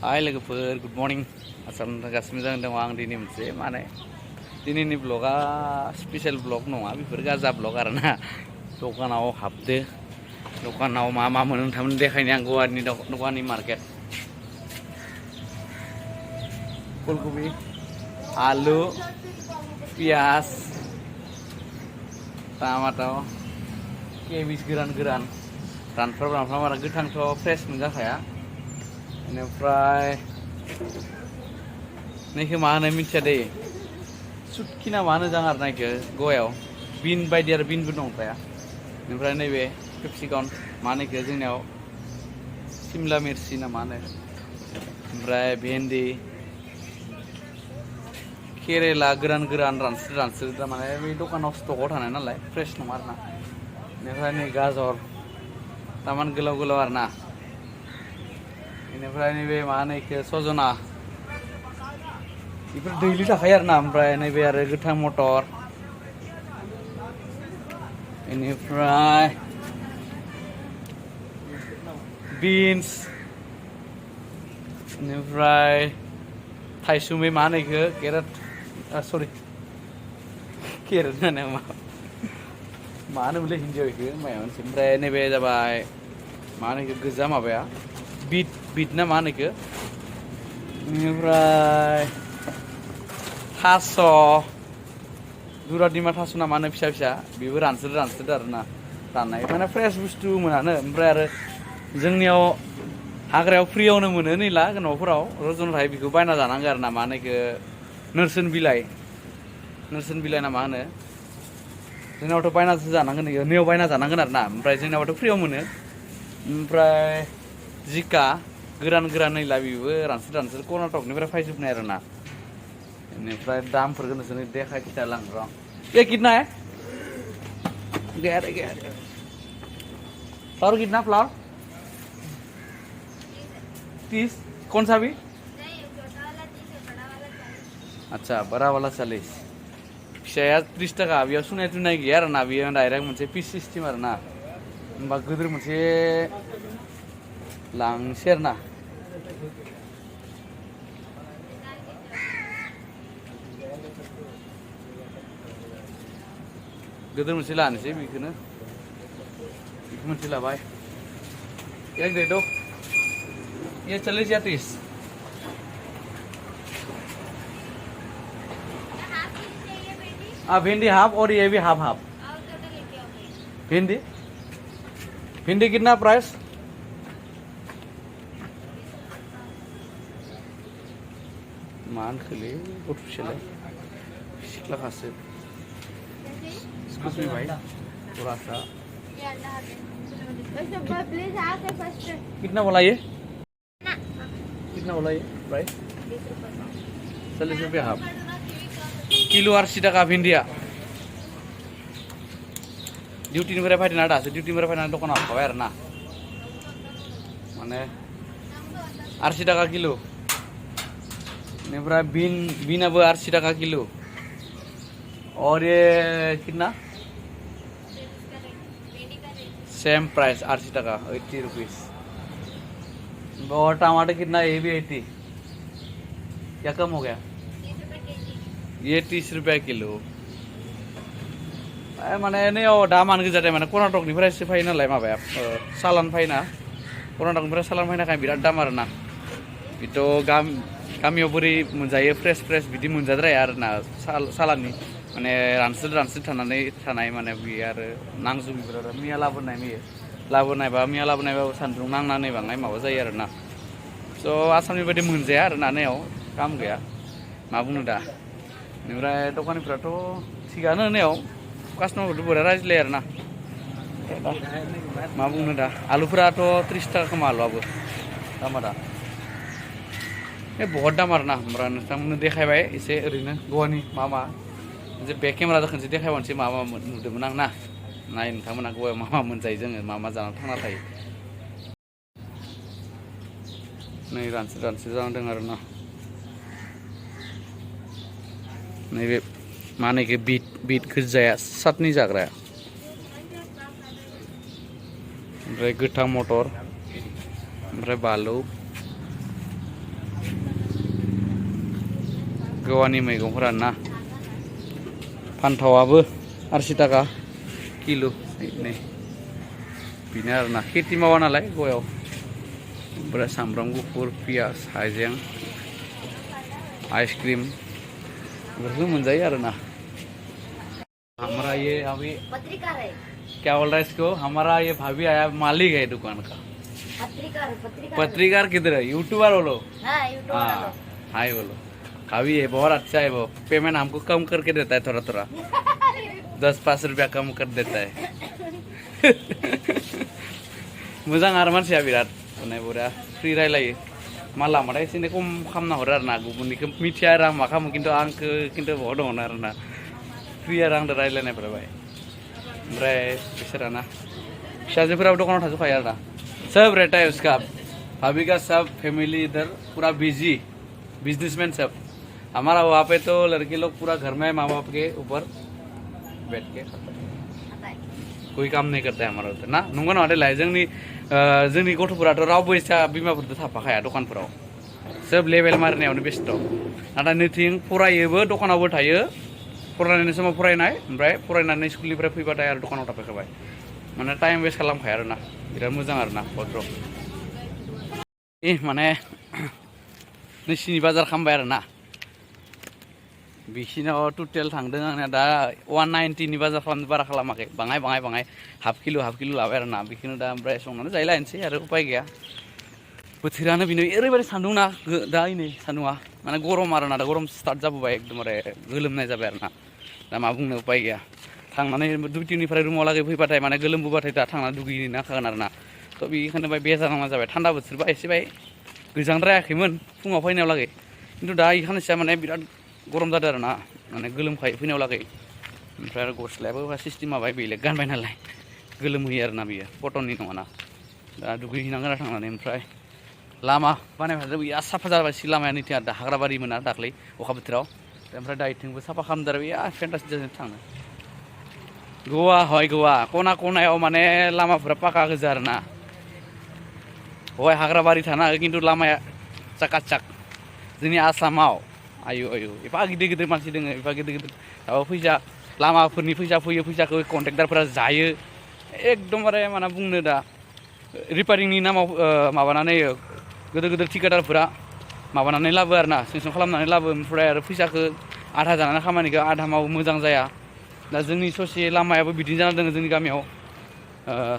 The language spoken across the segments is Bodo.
Hai लोगोफोर गुड मर्निं आसाम गासिबो मोजां दङ आं दिनै मोनसे माने दिनैनि ब्लगा स्पेशल ब्लग नङा बेफोर गाजा ब्लग आरोना दखानाव हाबदो दखानाव मा मा मोनो नोंथांमोन देखायनो आं गुवाहाटीनि दखाननि मार्केट फुलकबि आलु पियाज टमाट' केबिस गोरान गोरान रानफ्राम आरो गोथांथ' फ्रेश मोनजाखाया बेनिफ्राय नैखौ मा होनो मिथिया दे सुटखि ना मा होनो जां आरो नायखो गवायाव बिन बायदि आरो बिनबो दं थाया बेनिफ्राय नैबे केपसिकम मा होनोखो जोंनियाव सिमला मिरसि ना मा होनो ओमफ्राय भेन्दि केरेला गोरान गोरान रानस्रो थारमाने बे दखानाव स्टकआव थानाय नालाय फ्रेश नङा आरोना बेनिफ्राय नै गाजर तारमाने गोलाव गोलाव आरोना बेनिफ्राय नैबे मा होनो इखो सजना बेफोर दैलि थाखायो आरोना ओमफ्राय नैबे आरो गोथां मटर बेनिफ्राय बिन्स बेनिफ्राय थाइसुमै मा होनो इखो केरेट सरि केरेट होनो मा होनोमोनलै हिन्दीयाव इखो माया मोनसे ओमफ्राय नैबे जाबाय मा होनो इखो गोजा माबाया बिट ना मा होनो इखो बेनिफ्राय थास' दुरादिमा थास' ना मा होनो फिसा फिसा बेबो रानस्रो आरोना राननाय माने फ्रेश बुस्थु मोनानो ओमफ्राय आरो जोंनियाव हाग्रायाव फ्रियावनो मोनो नैला न'फोराव रजन थायो बेखौ बायना जानांगौ आरो ना मा होनो इखो नोरसोन बिलाइ ना मा होनो जोंनावथ' बायनासो जानांगोन इयो नैयाव बायना जानांगोन आरो ना ओमफ्राय जोंनावथ' फ्रियाव मोनो ओमफ्राय जिका गोरान नैला बेबो रानस्रो कर्नाटकनिफ्राय फैजोबनाय आरोना बेनिफ्राय दामफोरखौ नोंसोरनो देखाय खिथालां र' ये कितना है गया फ्लावर कितना फ्लावर 30 कौन सा भी अच्छा बड़ा वाला 40 फिसाया 30 थाखा बेयाव सुनाय तुनाय गैया आरोना बेयो डाइरेक्ट मोनसे पिस सिस्टेम आरोना होमबा गोदोर मोनसे लांसै आरोना गोदोर मोनसे लानोसै बेखौनो मोनसे लाबाय एक दे दो ये 40 या 30 भिंडी हाफ और ये भी हाफ भिंडी कितना प्राइस मान खोले गथ'फिसालाय सिख्लाखासो Excuse me भाई थोड़ा सा कितना बोला ये प्राइस 40 रुपया हाफ किलो 80 थाखा भिन्दिया डिउटिनिफ्राय फैदोंना दासो डिउटिनिफ्राय फैनानै दखानाव हाबखाबाय आरोना माने 80 थाखा किलो बेनिफ्राय बिनाबो 80 टाका किलो और ये कितना सेम प्राइस 80 टाका 80 रुपीस और टमाटर कितना ये भी 80 क्या कम हो गया ये 30 रुपया किलो माने नैयाव दामानो गोजा दे माने कर्नाटकनिफ्रायसो फैयो नालाय माबाया सालान फैना कर्नाटकनिफ्राय सालान फैनायखाय बिराद दाम आरोना बेथ' गामियाव बोरै मोनजायो फ्रेश बिदि मोनजाद्राया आरोना सालाननि माने रानस्रो थानाय माने बियो आरो नांजुबिफोर आरो मैया लाबोनायबाबो सान्दुं नांनानै बाङाय माबा जायो आरोना स' आसामनि बायदि मोनजाया आरोना नैयाव काम गैया मा बुंनो दा बेनिफ्राय दखानिफ्राथ' थिगानो नैयाव कास्टमारफोरथ' बोरै रायज्लायो आरोना मा बुंनो दा आलुफोराथ' 30 थाखा खोमा आलुआबो दामा दा बहुत दाम आरोना ओमफ्राय नोंथांमोननो देखायबाय एसे ओरैनो गवानि मा मोनसे बेक केमेराजों खनसे देखायबानोसै मा नुदोंमोन आं ना नाय नोंथांमोना गवायाव मा मोनजायो जोङो मा जानानै थांना थायो नै रानस्रो जाना दं आरोना नैबे मा होनो इखो बिट गोजाया साटनि जाग्राया ओमफ्राय गोथां मटर ओमफ्राय बानलु गवानि मैगंफोरा ना फान्थावाबो 80 थाखा किल' नै बेनो आरोना खेथि मावा नालाय गयाव ओमफ्राय सामब्राम गुफुर पियास हाइजें आइसक्रिम बेफोरखौ मोनजायो आरोना हमारा ये अभी क्या बोल रहा है इसको हमारा ये भाभी आया मालिक है दुकान का पत्रकार किधर है यूट्यूबर बोलो हाँ हाय बोलो भाभी है बहुत अच्छा है वो पेमेंट हमको कम करके देता है थोड़ा थोड़ा 10-5 रुपया कम कर देता है मोजां आरो मानसिया बिराद माने बुरा फ्रि रायलायो मा लामाथाय एसे खम खालामना हरो आरोना गुबुननिखौ मिथिया आरो आं मा खालामो खिन्थु आंखौ खिन्थु बहुत दङ आरोना फ्रि आरो आंजों रायलायनायफोरा बाय ओमफ्राय बिसोराना फिसाजोफोराबो दखानाव थाजोबखायो आरोना सब रहता है उसका भाभी का सब फैमिली इधर पूरा बिजी बिजनेसमैन सब हमारा वहाँ पे तो लड़के लोग पूरा घर में माँ बाप के ऊपर बैठ के कोई काम नहीं करता है हमारा उधर ना नंगौ नङा देलाय जोंनि गथ'फोराथ' रावबो इसा बिमाफोरजों थाफाखाया दखानफोराव सोब लेभेल मारिनायावनो बेस्थ' नाथाय नैथिं फरायोबो दखानावबो थायो फरायनायनि समाव फरायनाय ओमफ्राय फरायनानै स्कुलनिफ्राय फैबाथाय आरो दखानाव थाफैखाबाय माने टाइम वेस्ट खालामखाया आरोना बिराद मोजां आरोना भद्र माने नोंसिनि बाजार खालामबाय आरोना बिसिनाव टटेल थांदों आंना दा 190 नि बाजार खालामनो बारा खालामाखै बाङाय हाफ किल' लाबाय आरोना बेखौनो दा ओमफ्राय संनानै जायलायनोसै आरो उपाय गैया बोथोरानो बेनो ओरैबायदि सान्दुं ना दा नै सान्दुङा माने गरम आरोना दा गरम स्टार्ट जाबोबाय एकदमबारे गोलोमनाय जाबाय आरोना दा मा बुंनो उपाय गैया थांनानै डिउटिनिफ्राय रुमाव लागै फैबाथाय माने गोलोमबोबाथाय दा थांनानै दुगैनो नांखागोन आरोना थ' बेखौनो बाय बेजार नांना जाबाय थान्दा बोथोरबा एसे बाय गोजांद्रायाखैमोन फुङाव फैनायाव लागै खिन्थु दा इखानसेया माने बिराद गरम जादों आरोना माने गोलोमखायो फैनायाव लागै ओमफ्राय आरो गस्लायाबो सिस्टेमा बाय बेलेग गानबाय नालाय गोलोमहोयो आरोना बियो कटननि नङाना दा दुगैहैनांगोन आरो थांनानै ओमफ्राय लामा बानायबाय बिराद साफा जाबाय सि लामाया नैथिं दा हाग्राबारि मोना दाख्लै अखा बोथोराव ओमफ्राय दा इथिंबो साफा खालामदों आरो बिराद फेन्टास्टिक जादों थांनो गवा हय गवा खनायाव माने लामाफोरा पाका गोजा आरोना हय हाग्राबारि थानो हागौ खिन्थु लामाया चाकाचाक जोंनि आसामाव आयु एफा गिदिर मानसि दोङो एफा गिदिर दाबो फैसा लामाफोरनि फैसा फैयो फैसाखौ कन्ट्रेक्टारफोरा जायो एकदमबारे माने बुंनो दा रिपेयारिंनि नामाव माबानानै गिदिर ठिकादारफोरा माबानानै लाबो आरोना सेंसन खालामनानै लाबो ओमफ्राय आरो फैसाखौ आधा जानानै खामानिखौ आधा मावो मोजां जाया दा जोंनि ससे लामायाबो बिदिनो जाना दङ जोंनि गामियाव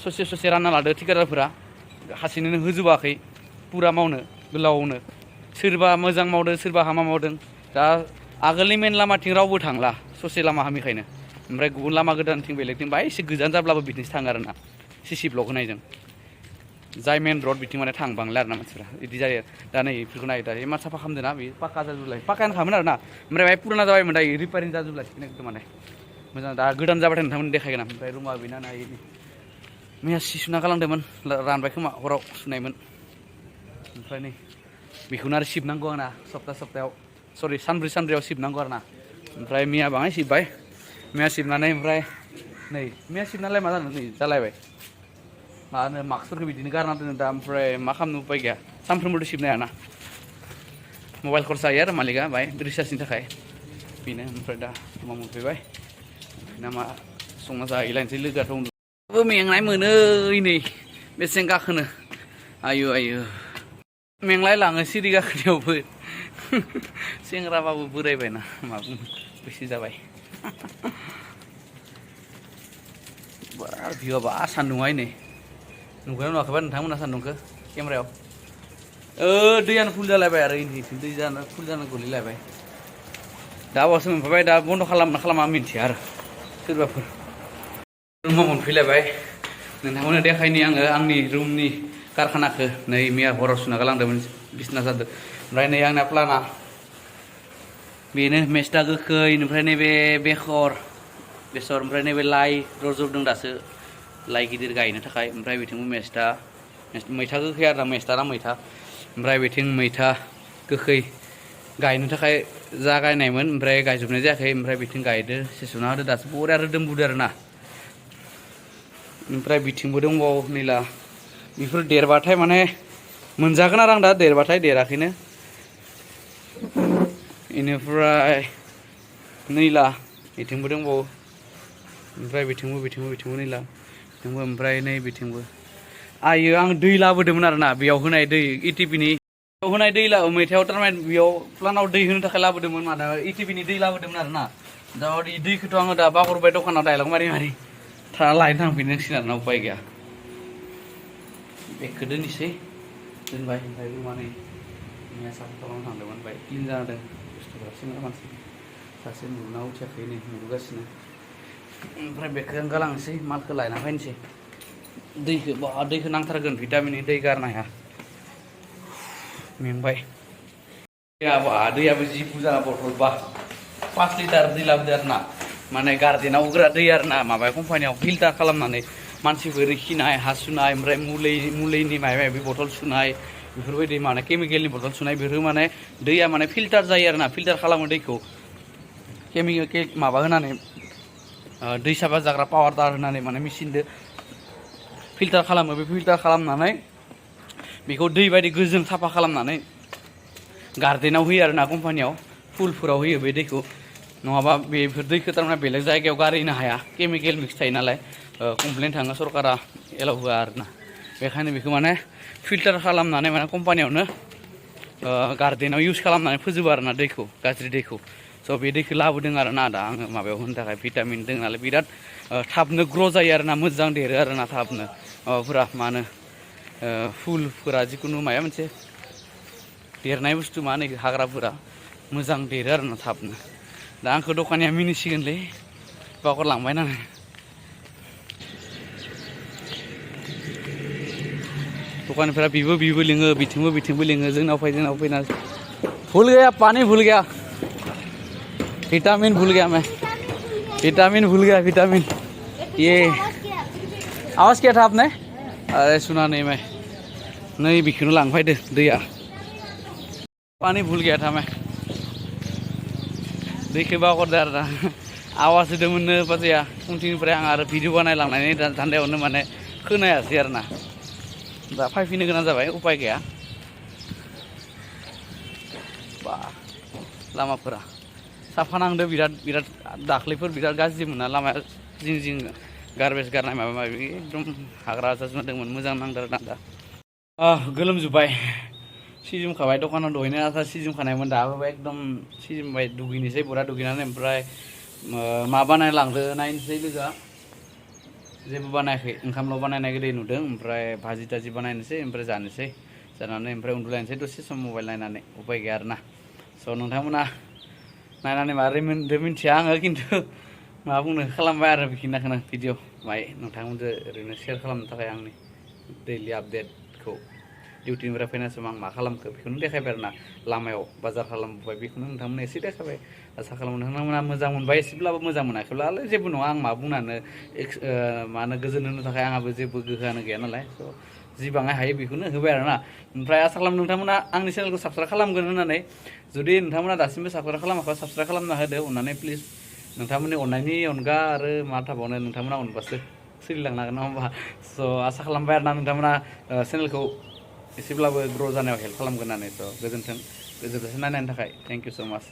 ससे रानना लादो ठिकादारफोरा हारसिङैनो होजोबाखै पुरा मावनो गोलावनो सोरबा मोजां मावदों सोरबा हामा मावदों दा आगोलनि मेन लामाथिं रावबो थांला ससे लामा हामिखायनो ओमफ्राय गुबुन लामा गोदानथिं बेलेगथिं बाय एसे गोजान जाब्लाबो बिथिंसो थाङो आरोना सिसि ब्लक होनायजों जाय मेन रड बिथिं माने थांबांला आरोना मानसिफ्रा बिदि जायो दा नै बेफोरखौ नायो दा मा साफा खालामदों ना बेयो पाक्का जाजोबलाय पाक्कायानो खामोन आरोना ओमफ्राय बाय पुराना जाबायमोन दा रिपेयारिं जाजोबलायसिगोन एकदम माने मोजां दा गोदान जाबाथाय नोंथांमोन देखायगोन ओमफ्राय रुमा बेना नायो मैया सि सुना गालांदोंमोन रानबाय खोमा हराव सुनायमोन ओमफ्राय नै बेखौनो आरो सिबनांगौ आंना सप्तायाव सरि सानब्रैयाव सिबनांगौ आरोना ओमफ्राय मैया बाङाय सिबबाय मैया सिबनानै ओमफ्राय नै मैया सिबनालाय मा जानो नै जालायबाय मा होनो मास्कफोरखौ बिदिनो गारना दोनो दा ओमफ्राय मा खालामनो उपाय गैया सानफ्रोमबोथ' सिबनो हायाना मबाइल खरसा जायो आरो मालिकआ बाय रिसार्जनि थाखाय बेनो ओमफ्राय दा रुमाव मोनफैबाय ना मा संना जाहैलायनोसै लोगोआथ' उन्दुबो मेंनाय मोनो नै बेसें गाखोनो आयु मेंलाय लाङो सिरि गाखोनायावबो सेंग्राबाबो बोरायबायना मा बुंनो बैसो जाबाय भिउआ सान्दुंहाय नै नुगोना नुवाखैबा नोंथांमोना सान्दुंखौ केमेरायाव दैयानो फुल जालायबाय आरो दै जानो फुल जानो गोलैलायबाय दा बावसो मोनफैबाय दा बन्द' खालामा मिन्थिया आरो सोरबाफोर रुमाव मोनफैलायबाय नोंथांमोननो देखायनि आङो आंनि रुमनि कारखानाखौ नै मैया हराव सुना गालांदोंमोन बिसना जादों ओमफ्राय नै आंना प्लाना बेनो मेस्टा गोखै ओमफ्राय नैबे बेसर ओमफ्राय नैबे लाइ रज'दों दासो लाइ गिदिर गायनो थाखाय ओमफ्राय बिथिंबो मैथा गोखै आरो मैथा ओमफ्राय बिथिं मैथा गोखै गायनो थाखाय जागायनायमोन ओमफ्राय गायजोबनाय जायाखै ओमफ्राय बिथिं गायदो सेस'ना होदो दासो बरिया रोदोमबोदो आरोना ओमफ्राय बिथिंबो दंबावो नैला बेफोर देरबाथाय माने मोनजागोन आरो आं दा देरबाथाय देराखैनो इनिफ्राय नैला बिथिंबो दंबावो ओमफ्राय बिथिंबो नैला बिथिंबो ओमफ्राय नै बिथिंबो आयो आं दै लाबोदोंमोन आरोना बेयाव होनाय दै इटिपिनि होनाय दै मेथाइआव थारमाने बेयाव प्लानाव दै होनो थाखाय लाबोदोंमोन माने इटिपिनि दै लाबोदोंमोन आरोना दा दैखौथ' आङो दा बाहरबाय दखानाव डायलग मारि लायनो थांफिननांसिगोन आरोना उपाय गैया बेगखौ दोननोसै दोनबाय ओमफ्राय माने साफा खालामनो थांदोंमोन ओमफ्राय क्लिन जादों बुस्थुफोरा सिङाव मानसि सासे नुना उथियाखै नै नुबोगासिनो ओमफ्राय बेगखौ आं गालांनोसै मालखौ लायना फैनोसै दैखौ नांथारगोन भिटामिन दै गारनो हाया मेंबाय दैयाबो जि बुरजा बथल बा 5 लिटार दै लाबोदो आरोना माने गार्डेनाव होग्रा दै आरोना माबा कम्पानियाव फिल्टार खालामनानै मानसिफोर खिनाय हासुनाय ओमफ्राय मुलिनि माबा माबि बथल सुनाय बेफोरबायदि माने केमिकेलनि बथल सुनाय बेफोर माने दैया माने फिल्टार जायो आरोना फिल्टार खालामो दैखौ केमिकेल माबा होनानै दै साफा जाग्रा पावार होनानै माने मेचिनजों फिल्टार खालामो बे फिल्टार खालामनानै बेखौ दै बायदि गोजों साफा खालामनानै गार्डेनाव होयो आरोना कम्पानियाव फुलफोराव होयो बे दैखौ नङाबा बेफोर दैखौ थारमाने बेलेग जायगायाव गारहैनो हाया केमिकेल मिक्स थायो नालाय कमप्लेन थाङो सरकारा एलाव होआ आरोना बेखायनो बेखौ माने फिल्टार खालामनानै माने कम्पानियावनो गार्डेनाव इउज खालामनानै फोजोबो आरोना दैखौ गाज्रि दैखौ स' बे दैखौ लाबोदों आरोना दा आङो माबायाव होनो थाखाय भिटामिन दं नालाय बिराद थाबनो ग्र' जायो आरोना मोजां देरो आरोना थाबनो माबाफोरा मा होनो फुलफोरा जिखुनु माबा मोनसे देरनाय बुस्थु मा होनो हाग्राफोरा मोजां देरो आरोना थाबनो दा आंखौ दखानिया मिनिसिगोनलै बावगारलांबाय नालाय दखानफोरा बिबो लिङो बिथिंबो लिङो जोंनाव फैना भूल गया पानी भूल गया विटामिन भूल गया मैं विटामिन ये आवाज किया था आपने अरे सुना नहीं मैं नहीं बिखौनो लांफायदो दैया पानी भूल गया था मैं दैखौ बावगारदो आरोना आवाज होदोंमोननो बाजैया उनथिंनिफ्राय आं आरो भिडिअ बानायलांनायनि दान्दायावनो माने खोनायासै आरोना दा फैफिननो गोनां जाबाय उपाय गैया बा लामाफोरा साफा नांदो बिराद दाख्लैफोर बिराद गाज्रिमोन ना लामाया जिं गारबेज गारनाय माबा माबि एकदम हाग्रा जाजोबदोंमोन मोजां नांदो आरोना दा गोलोमजोब्बाय सिजोमखाबाय दखानाव दहैनो आथा सिजोमखानायमोन दाबो एकदम सिजोमबाय दुगैनोसै बुरा दुगैनानै ओमफ्राय मा बानायलांदो नायनोसै लोगोआ जेबो बानायाखै ओंखामल' बानायनाय गोदै नुदों ओमफ्राय भाजि ताजि बानायनोसै ओमफ्राय जानानै ओमफ्राय उन्दुलायनोसै दसे सम मबाइल नायनानै उपाय गैया आरोना स' नोंथांमोना नायनानै मारै मोनदो मिन्थिया आङो खिन्थु मा बुंनो खालामबाय आरो बेखिनिखौनो भिडिअ बाय नोंथांमोनजों ओरैनो शेयार खालामनो थाखाय आंनि दैलि आपडेटखौ डिउटिनिफ्राय फैनाय समाव आं मा खालामखो बेखौनो देखायबाय आरोना लामायाव बाजार खालामबाय बेखौनो नोंथांमोननो एसे देखायबाय आसा खालामो नोंथांमोना मोजां मोनबाय एसेब्लाबो मोजां मोनाखैब्लालाय जेबो नङा आं मा बुंनानो मा होनो गोजोन होनो थाखाय आंहाबो जेबो गोहोआनो गैया नालाय स' जि बाङाय हायो बेखौनो होबाय आरोना ओमफ्राय आसा खालामो नोंथांमोना आंनि चेनेलखौ साबस्क्राइब खालामगोन होननानै जुदि नोंथांमोना दासिमबो साबस्क्राइब खालामाखै साबस्क्राइब खालामना होदो अननानै प्लिज नोंथांमोननि अननायनि अनगा आरो मा थाबावनो नोंथांमोना अनबासो सोलिलांनो हागोन नङा होमबा स' आसा खालामबाय आरोना नोंथांमोना चेनेलखौ एसेब्लाबो ग्र' जानायाव हेल्प खालामगोन होननानै स' गोजोन्थों नायनायनि थाखाय थेंक इउ स' माच